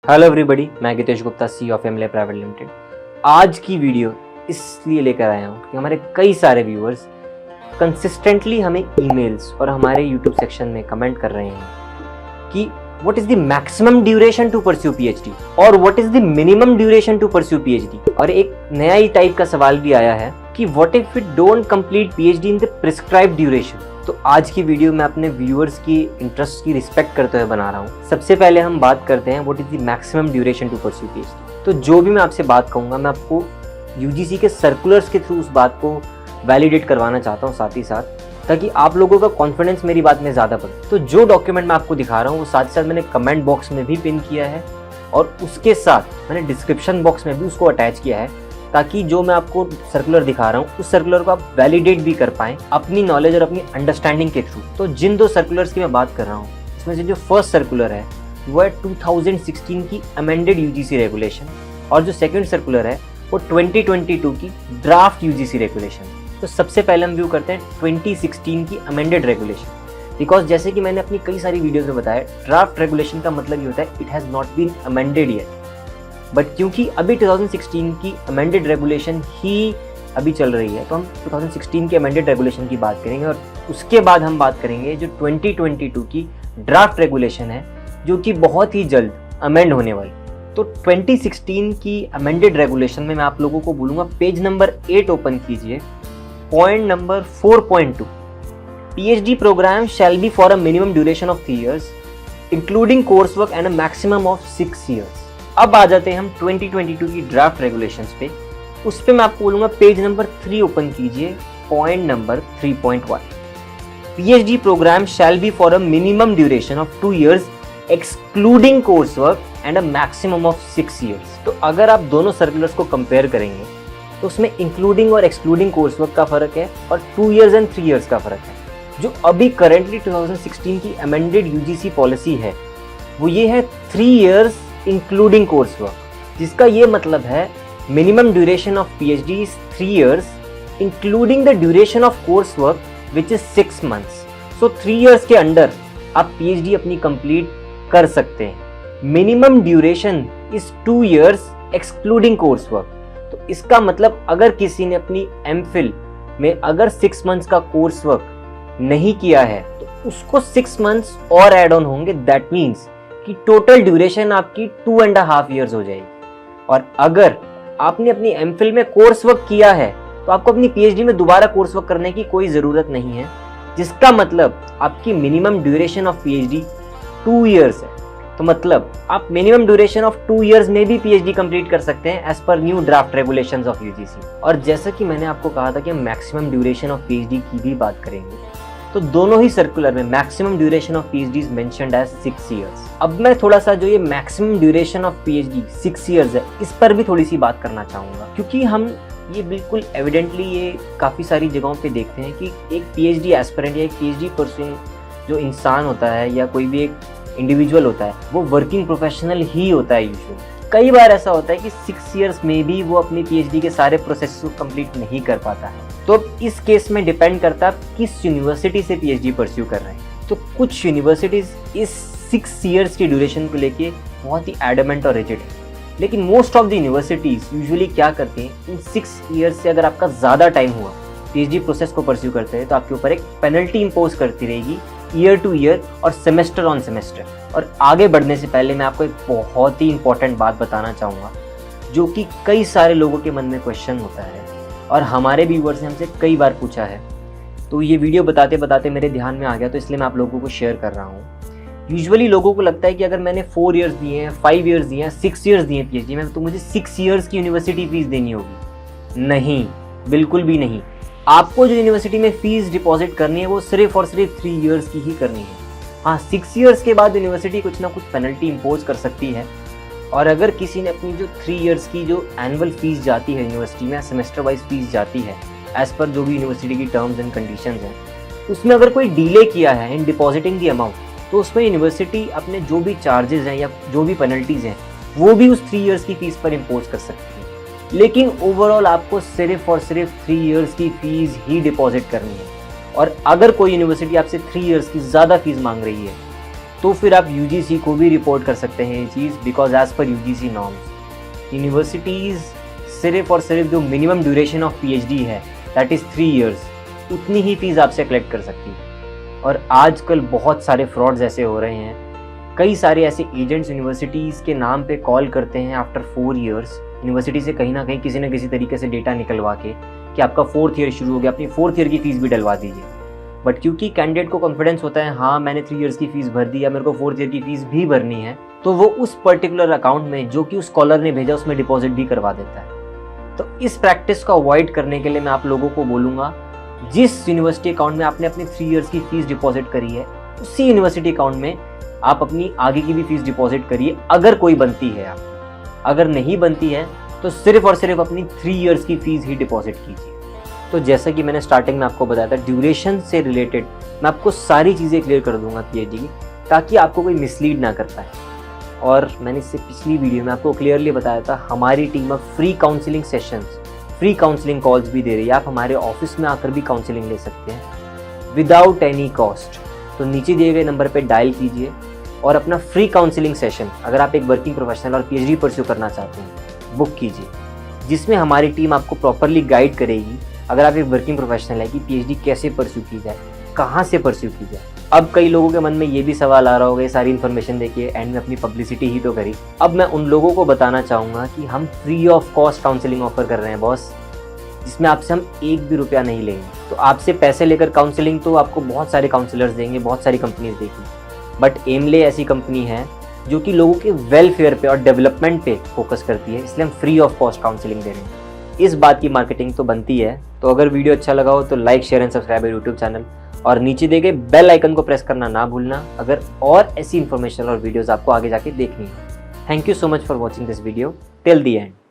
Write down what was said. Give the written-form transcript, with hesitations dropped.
Hello everybody, मैं गितेश गुप्ता, सी of एमले private limited. आज की वीडियो इसलिए लेकर आया हूँ कि हमारे कई सारे व्यूअर्स कंसिस्टेंटली हमें ईमेल्स और हमारे यूट्यूब सेक्शन में कमेंट कर रहे हैं कि what is the maximum duration to pursue PhD और what is the minimum duration to pursue PhD. और एक नया ही टाइप का सवाल भी आया है कि what if we don't complete PhD in the prescribed duration. तो आज की वीडियो मैं अपने व्यूअर्स की इंटरेस्ट की रिस्पेक्ट करते हुए बना रहा हूँ। सबसे पहले हम बात करते हैं what is the maximum duration to pursue PhD. तो जो भी मैं आपसे बात कहूँगा, मैं आपको यूजीसी के सर्कुलर्स के थ्रू उस बात को वैलिडेट करवाना चाहता हूँ, साथ ही साथ ताकि आप लोगों का कॉन्फिडेंस मेरी बात में ज़्यादा बढ़े। तो जो डॉक्यूमेंट मैं आपको दिखा रहा हूँ वो साथ ही साथ मैंने कमेंट बॉक्स में भी पिन किया है और उसके साथ मैंने डिस्क्रिप्शन बॉक्स में भी उसको अटैच किया है, ताकि जो मैं आपको सर्कुलर दिखा रहा हूँ उस सर्कुलर को आप वैलिडेट भी कर पाएँ अपनी नॉलेज और अपनी अंडरस्टैंडिंग के थ्रू। तो जिन दो सर्कुलर्स की मैं बात कर रहा हूँ, इसमें से जो फर्स्ट सर्कुलर है वो है 2016 की अमेंडेड यूजीसी रेगुलेशन और जो सेकंड सर्कुलर है वो 2022 की ड्राफ्ट यूजीसी रेगुलेशन। तो सबसे पहले हम व्यू करते हैं 2016 की अमेंडेड रेगुलेशन, बिकॉज जैसे कि मैंने अपनी कई सारी वीडियोस में बताया, ड्राफ्ट रेगुलेशन का मतलब ये होता है it has not been amended yet. But क्योंकि अभी 2016 की अमेंडेड रेगुलेशन ही अभी चल रही है, तो हम 2016 की अमेंडेड रेगुलेशन की बात करेंगे और उसके बाद हम बात करेंगे जो 2022 की ड्राफ्ट रेगुलेशन है, जो कि बहुत ही जल्द अमेंड होने वाली। तो 2016 की अमेंडेड रेगुलेशन में मैं आप लोगों को बोलूँगा पेज नंबर 8 ओपन कीजिए, point number 4.2, PhD program shall be for a minimum duration of 3 years, including coursework and a maximum of 6 years। अब आ जाते हैं हम 2022 की ड्राफ्ट रेगुलेशंस पे। उस पे मैं आपको बोलूँगा पेज नंबर 3 ओपन कीजिए, point number 3.1, PhD program shall be for a minimum duration of 2 years, excluding coursework and a maximum of 6 years। तो अगर आप दोनों सर्कुलर्स को कंपेयर करेंगे तो उसमें इंक्लूडिंग और एक्सक्लूडिंग कोर्सवर्क का फर्क है और 2 इयर्स एंड 3 इयर्स का फर्क है। जो अभी करेंटली 2016 की अमेंडेड यूजीसी पॉलिसी है वो ये है 3 इयर्स इंक्लूडिंग कोर्सवर्क, जिसका ये मतलब है minimum duration of PhD is 3 years including the duration of coursework which is 6 months. So 3 years के अंडर आप पीएचडी अपनी कंप्लीट कर सकते हैं। Minimum duration is 2 years excluding coursework. तो इसका मतलब अगर किसी ने अपनी एमफिल में अगर 6 मंथ्स का कोर्स वर्क नहीं किया है तो उसको 6 मंथ्स और ऐड ऑन होंगे। दैट मीन्स कि टोटल ड्यूरेशन आपकी 2.5 इयर्स हो जाएगी। और अगर आपने अपनी एमफिल में कोर्स वर्क किया है तो आपको अपनी पीएचडी में दोबारा कोर्स वर्क करने की कोई ज़रूरत नहीं है, जिसका मतलब आपकी minimum duration of PhD 2 years है। तो मतलब आप मिनिमम ड्यूरेशन ऑफ 2 इयर्स में भी पीएचडी कंप्लीट कर सकते हैं as per new draft regulations of UGC. और जैसा कि मैंने आपको कहा था कि हम मैक्सिमम ड्यूरेशन ऑफ पीएचडी की भी बात करेंगे, तो दोनों ही सर्कुलर में maximum duration of PhD is mentioned as 6 years. अब मैं थोड़ा सा जो ये maximum duration of PhD 6 years है, इस पर भी थोड़ी सी बात करना चाहूँगा, क्योंकि हम ये बिल्कुल एविडेंटली ये काफ़ी सारी जगहों पे देखते हैं कि एक पीएचडी एस्पिरेंट या एक पीएचडी परस्यूइंग जो इंसान होता है या कोई भी एक इंडिविजुअल होता है वो वर्किंग प्रोफेशनल ही होता है यूजुअली। कई बार ऐसा होता है कि 6 इयर्स में भी वो अपनी पीएचडी के सारे प्रोसेस को कंप्लीट नहीं कर पाता है। तो इस केस में डिपेंड करता है किस यूनिवर्सिटी से पीएचडी परस्यू कर रहे हैं। तो कुछ यूनिवर्सिटीज़ इस 6 इयर्स की ड्यूरेशन को लेके बहुत ही एडमेंट और रिजिड है, लेकिन most of the universities usually क्या करते हैं, इन 6 इयर्स से अगर आपका ज़्यादा टाइम हुआ पीएचडी प्रोसेस को परस्यू करते हैं तो आपके ऊपर एक पेनल्टी इम्पोज करती रहेगी ईयर टू ईयर और सेमेस्टर ऑन सेमेस्टर। और आगे बढ़ने से पहले मैं आपको एक बहुत ही इंपॉर्टेंट बात बताना चाहूँगा, जो कि कई सारे लोगों के मन में क्वेश्चन होता है और हमारे व्यूअर्स ने हमसे कई बार पूछा है। तो ये वीडियो बताते बताते मेरे ध्यान में आ गया, तो इसलिए मैं आप लोगों को शेयर कर रहा हूँ। यूजुअली लोगों को लगता है कि अगर मैंने 4 इयर्स दिए हैं, 5 इयर्स दिए हैं, 6 इयर्स दिए हैं पीएचडी में, तो मुझे 6 इयर्स की यूनिवर्सिटी फीस देनी होगी। नहीं, बिल्कुल भी नहीं। आपको जो यूनिवर्सिटी में फीस डिपॉजिट करनी है वो सिर्फ और सिर्फ 3 इयर्स की ही करनी है। हाँ, 6 इयर्स के बाद यूनिवर्सिटी कुछ ना कुछ पेनल्टी इम्पोज कर सकती है। और अगर किसी ने अपनी जो 3 इयर्स की जो एनुअल फीस जाती है यूनिवर्सिटी में, सेमेस्टर वाइज फीस जाती है एज पर जो भी यूनिवर्सिटी की टर्म्स एंड कंडीशंस हैं, उसमें अगर कोई डिले किया है इन डिपॉजिटिंग दी अमाउंट, तो उसमें यूनिवर्सिटी अपने जो भी चार्जेस हैं या जो भी पेनल्टीज़ हैं वो भी उस 3 इयर्स की फीस पर इम्पोज कर सकती है। लेकिन ओवरऑल आपको सिर्फ और सिर्फ 3 इयर्स की फीस ही डिपॉजिट करनी है। और अगर कोई यूनिवर्सिटी आपसे 3 इयर्स की ज़्यादा फीस मांग रही है तो फिर आप UGC को भी रिपोर्ट कर सकते हैं ये चीज़, because as per UGC norms universities सिर्फ और सिर्फ जो मिनिमम ड्यूरेशन ऑफ PhD है दैट इज़ 3 years, उतनी ही फीस आपसे कलेक्ट कर सकती है। और आजकल बहुत सारे फ्रॉड्स ऐसे हो रहे हैं, कई सारे ऐसे एजेंट्स यूनिवर्सिटीज़ के नाम पे कॉल करते हैं आफ्टर 4 years, यूनिवर्सिटी से कहीं ना कहीं किसी न किसी तरीके से डेटा निकलवा के कि आपका 4th ईयर शुरू हो गया, अपनी 4th ईयर की फ़ीस भी डलवा दीजिए। बट क्योंकि कैंडिडेट को कॉन्फिडेंस होता है हाँ मैंने 3 years की फ़ीस भर दी या मेरे को 4th ईयर की फ़ीस भी भरनी है, तो वो उस पर्टिकुलर अकाउंट में जो कि उस स्कॉलर ने भेजा उसमें डिपॉजिट भी करवा देता है। तो इस प्रैक्टिस को अवॉइड करने के लिए मैं आप लोगों को बोलूँगा, जिस यूनिवर्सिटी अकाउंट में आपने अपनी 3 years की फ़ीस डिपॉजिट करी है उसी यूनिवर्सिटी अकाउंट में आप अपनी आगे की भी फीस डिपॉजिट करिए, अगर कोई बनती है। आप अगर नहीं बनती है तो सिर्फ और सिर्फ अपनी 3 years की फीस ही डिपॉजिट कीजिए। तो जैसा कि मैंने स्टार्टिंग में आपको बताया था, ड्यूरेशन से रिलेटेड मैं आपको सारी चीज़ें क्लियर कर दूंगा PhD की, ताकि आपको कोई मिसलीड ना कर पाए। और मैंने इससे पिछली वीडियो में आपको क्लियरली बताया था, हमारी टीम अब free counselling sessions, free counselling calls भी दे रही है। आप हमारे ऑफिस में आकर भी काउंसलिंग ले सकते हैं विदाउट एनी कॉस्ट। तो नीचे दिए गए नंबर पर डायल कीजिए और अपना फ्री काउंसलिंग सेशन, अगर आप एक वर्किंग प्रोफेशनल और PhD परस्यू करना चाहते हैं, बुक कीजिए, जिसमें हमारी टीम आपको प्रॉपरली गाइड करेगी, अगर आप एक वर्किंग प्रोफेशनल है, कि PhD कैसे परस्यू की जाए, कहाँ से परस्यू की जाए। अब कई लोगों के मन में ये भी सवाल आ रहा होगा, ये सारी इन्फॉर्मेशन देखिए एंड में अपनी पब्लिसिटी ही तो करी। अब मैं उन लोगों को बताना चाहूँगा कि हम free of cost counselling offer कर रहे हैं बॉस, जिसमें आपसे हम 1 भी रुपया नहीं लेंगे। तो आपसे पैसे लेकर काउंसलिंग तो आपको बहुत सारे काउंसलर्स देंगे, बहुत सारी कंपनीज देंगी, बट एमले ऐसी कंपनी है जो कि लोगों के वेलफेयर पे और डेवलपमेंट पे फोकस करती है, इसलिए हम फ्री ऑफ कॉस्ट काउंसलिंग दे रहे हैं। इस बात की मार्केटिंग तो बनती है। तो अगर वीडियो अच्छा लगा हो तो like, share and subscribe YouTube channel, और नीचे दिए गए बेल आइकन को प्रेस करना ना भूलना अगर और ऐसी इन्फॉर्मेशन और वीडियोस आपको आगे जाके देखनी हो। Thank you so much for watching this video till the end.